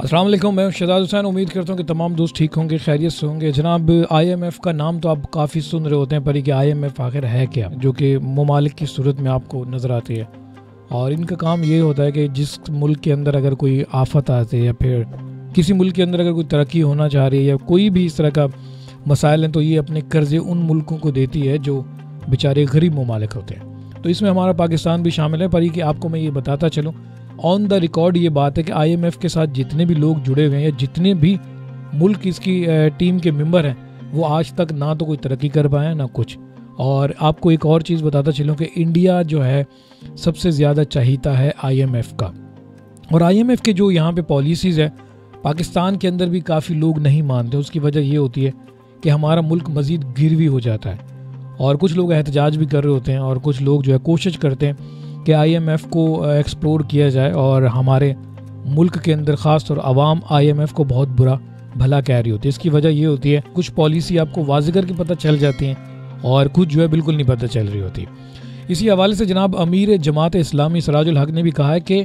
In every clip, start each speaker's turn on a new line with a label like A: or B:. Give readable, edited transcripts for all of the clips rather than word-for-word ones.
A: अस्सलाम वालेकुम, मैं शहजाद हुसैन। उम्मीद करता हूँ कि तमाम दोस्त ठीक होंगे, खैरियत से होंगे। जनाब, IMF का नाम तो आप काफ़ी सुन रहे होते हैं, पर कि IMF आखिर है क्या, जो कि ममालिक की सूरत में आपको नज़र आती है। और इनका काम ये होता है कि जिस मुल्क के अंदर अगर कोई आफत आती है या फिर किसी मुल्क के अंदर अगर कोई तरक्की होना चाह रही है या कोई भी इस तरह का मसाइल हैं, तो ये अपने कर्ज़े उन मुल्कों को देती है जो बेचारे गरीब ममालिक होते हैं। तो इसमें हमारा पाकिस्तान भी शामिल है। पर कि आपको मैं ये बताता चलूँ, ऑन द रिकॉर्ड ये बात है कि IMF के साथ जितने भी लोग जुड़े हुए हैं या जितने भी मुल्क इसकी टीम के मेंबर हैं, वो आज तक ना तो कोई तरक्की कर पाए हैं ना कुछ। और आपको एक और चीज़ बताता चलूँ कि इंडिया जो है सबसे ज़्यादा चाहीता है IMF का। और IMF के जो यहाँ पे पॉलिसीज़ है, पाकिस्तान के अंदर भी काफ़ी लोग नहीं मानते। उसकी वजह ये होती है कि हमारा मुल्क मज़ीद गिरवी हो जाता है और कुछ लोग एहतजाज भी कर रहे होते हैं और कुछ लोग जो है कोशिश करते हैं कि IMF को एक्सप्लोर किया जाए और हमारे मुल्क के अंदर ख़ास तौर आवाम IMF को बहुत बुरा भला कह रही होती है। इसकी वजह ये होती है कुछ पॉलिसी आपको वाज़ेह करके पता चल जाती हैं और कुछ जो है बिल्कुल नहीं पता चल रही होती। इसी हवाले से जनाब अमीर जमात इस्लामी सिराजुल हक ने भी कहा है कि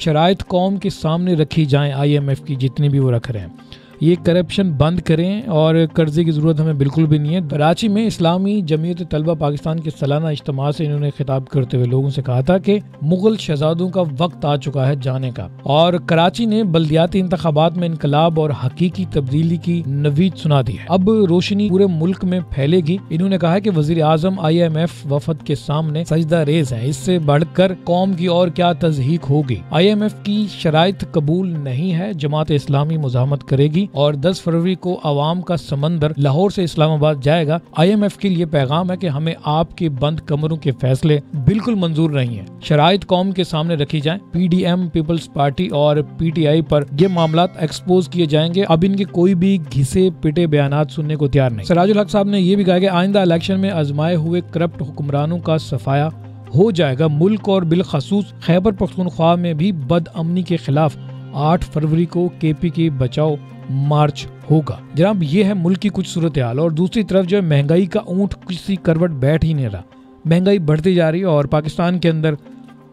A: शराइत कौम के सामने रखी जाएँ IMF की जितनी भी वो रख रहे हैं, ये करप्शन बंद करें और कर्जे की ज़रूरत हमें बिल्कुल भी नहीं है। कराची में इस्लामी जमीयत तलबा पाकिस्तान के सालाना इज्तिमा से इन्होंने खिताब करते हुए लोगों से कहा था कि मुगल शहजादों का वक्त आ चुका है जाने का। और कराची ने बल्दियाती इंतखाबात में इनकलाब और हकीकी तब्दीली की नवीद सुना दी है। अब रोशनी पूरे मुल्क में फैलेगी। इन्होंने कहा है कि वजीर आजम IMF वफद के सामने सजदा रेज है, इससे बढ़कर कौम की और क्या तज़हीक होगी। IMF की शराइत कबूल नहीं है, जमात इस्लामी मुज़ाहमत करेगी और 10 फरवरी को अवाम का समंदर लाहौर से इस्लामाबाद जाएगा। IMF के लिए पैगाम है कि हमें आपके बंद कमरों के फैसले बिल्कुल मंजूर नहीं है, शराइत कौम के सामने रखी जाएं। PDM पीपल्स पार्टी और PTI पर ये मामला एक्सपोज किए जाएंगे। अब इनके कोई भी घिसे पिटे बयानात सुनने को तैयार नहीं। सिराजुल हक साहब ने यह भी कहा कि आइंदा इलेक्शन में आजमाए हुए करप्ट हुक्मरानों का सफाया हो जाएगा। मुल्क और बिलखसूस खैबर पख्तूनख्वा में भी बदअमनी के खिलाफ 8 फरवरी को KP की बचाओ मार्च होगा। जनाब, ये है मुल्क की कुछ सूरत हाल। और दूसरी तरफ जो है महंगाई का ऊंट किसी करवट बैठ ही नहीं रहा, महंगाई बढ़ती जा रही है। और पाकिस्तान के अंदर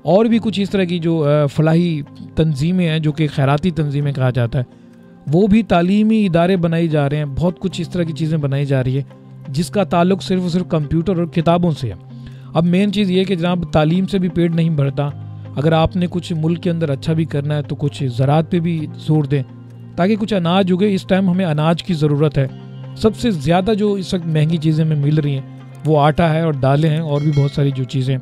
A: और भी कुछ इस तरह की जो फलाही तंजीमें हैं, जो कि खैराती तंजीमें कहा जाता है, वो भी तालीमी इदारे बनाई जा रहे हैं। बहुत कुछ इस तरह की चीज़ें बनाई जा रही है जिसका ताल्लुक सिर्फ और सिर्फ कंप्यूटर और किताबों से है। अब मेन चीज़ ये कि जनाब तालीम से भी पेट नहीं भरता। अगर आपने कुछ मुल्क के अंदर अच्छा भी करना है तो कुछ ज़राअत पे भी जोर दें ताकि कुछ अनाज उगे। इस टाइम हमें अनाज की ज़रूरत है। सबसे ज़्यादा जो इस वक्त महंगी चीज़ें हमें मिल रही हैं वो आटा है और दालें हैं और भी बहुत सारी जो चीज़ें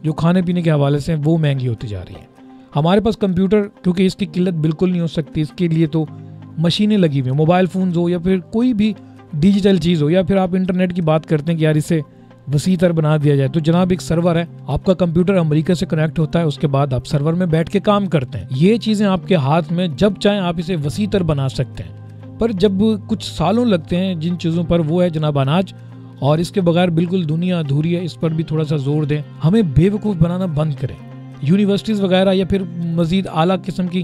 A: जो खाने पीने के हवाले से हैं वो महंगी होती जा रही हैं। हमारे पास कंप्यूटर, क्योंकि इसकी किल्लत बिल्कुल नहीं हो सकती, इसके लिए तो मशीनें लगी हुई हैं। मोबाइल फ़ोन्स हो या फिर कोई भी डिजिटल चीज़ हो या फिर आप इंटरनेट की बात करते हैं कि यार इसे वसीतर बना दिया जाए, तो जनाब एक सर्वर है, आपका कंप्यूटर अमेरिका से कनेक्ट होता है, उसके बाद आप सर्वर में बैठ के काम करते हैं। ये चीज़ें आपके हाथ में, जब चाहें आप इसे वसीतर बना सकते हैं। पर जब कुछ सालों लगते हैं जिन चीज़ों पर, वो है जनाब अनाज। और इसके बगैर बिल्कुल दुनिया अधूरी है। इस पर भी थोड़ा सा जोर दें। हमें बेवकूफ़ बनाना बंद करें। यूनिवर्सिटीज़ वगैरह या फिर मज़ीद आला किस्म की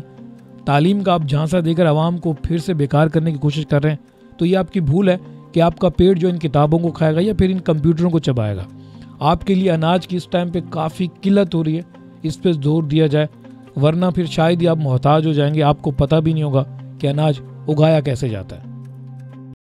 A: तालीम का आप झांसा देकर आवाम को फिर से बेकार करने की कोशिश कर रहे हैं, तो ये आपकी भूल है कि आपका पेट जो इन किताबों को खाएगा या फिर इन कंप्यूटरों को चबाएगा। आपके लिए अनाज की इस टाइम पे काफ़ी किल्लत हो रही है, इस पे जोर दिया जाए, वरना फिर शायद ही आप मोहताज हो जाएंगे। आपको पता भी नहीं होगा कि अनाज उगाया कैसे जाता है।